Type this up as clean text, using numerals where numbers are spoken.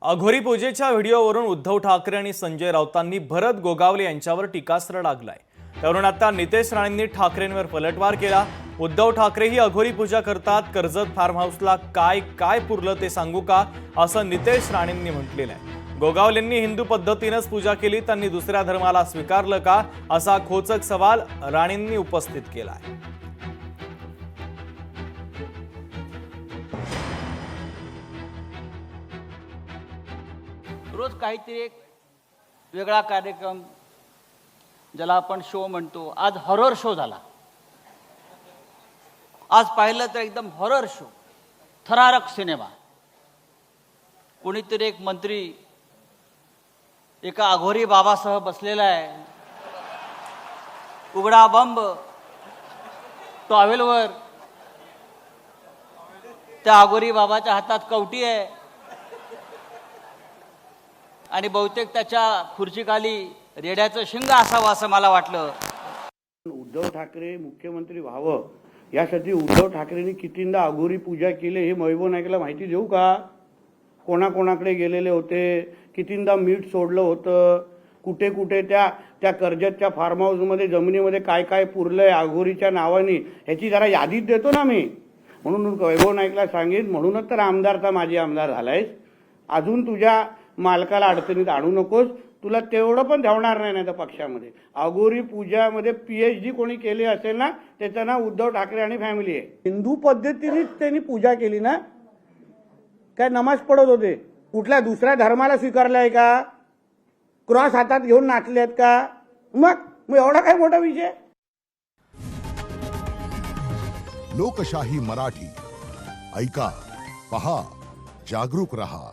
अघोरी पूजेच्या व्हिडिओवरून उद्धव ठाकरे आणि संजय राऊतांनी भरत गोगावले यांच्यावर टीकास्त्र लागलाय। त्यावरून आता नितेश राणेंनी ठाकरेंवर पलटवार केला। उद्धव ठाकरे ही अघोरी पूजा करतात, कर्जत फार्म हाऊसला काय काय पुरलं ते सांगू का, असं नितेश राणेंनी म्हटलेलं आहे। गोगावलेंनी हिंदू पद्धतीनेच पूजा केली, त्यांनी दुसऱ्या धर्माला स्वीकारलं का, असा खोचक सवाल राणेंनी उपस्थित केला आहे। रोज काहीतरी एक वेगळा कार्यक्रम, ज्याला आपण शो म्हणतो, आज हॉरर शो झाला। आज पाहिलं तर एकदम हॉरर शो, थरारक सिनेमा। कोणीतरी एक मंत्री एका अघोरी बाबासह बसलेला आहे, उघडा बंब टॉवेलवर, त्या अघोरी बाबाच्या हातात कवटी आहे आणि बहुतेक त्याच्या खुर्चीखाली रेड्याचं शिंग असावं असं मला वाटलं। उद्धव ठाकरे मुख्यमंत्री व्हावं यासाठी उद्धव ठाकरेंनी कितींदा अघोरी पूजा केली हे वैभव नाईकला माहिती देऊ का? कोणाकोणाकडे गेलेले होते, कितींदा मीठ सोडलं होतं, कुठे कुठे त्या कर्जतच्या फार्म हाऊसमध्ये जमिनीमध्ये काय काय पुरलंय अघोरीच्या नावाने, ह्याची जरा यादीच देतो ना मी। म्हणून वैभव नाईकला सांगेन, म्हणूनच तर आमदारचा माझी आमदार झालायस। अजून तुझ्या मालकाला अडचणीत आणू नकोस, तुला तेवढं पण धावणार नाही तर पक्षामध्ये। अघोरी पूजामध्ये PhD कोणी केली असेल ना, त्याचं नाव उद्धव ठाकरे आणि फॅमिली आहे। हिंदू पद्धतीनेच त्यांनी पूजा केली ना, काय नमाज पढत होते, कुठल्या दुसऱ्या धर्माला स्वीकारलं आहे का? क्रॉस हातात घेऊन नाचले आहेत का? मग एवढा काय मोठा विषय? लोकशाही मराठी ऐका, पहा, जागरूक रहा।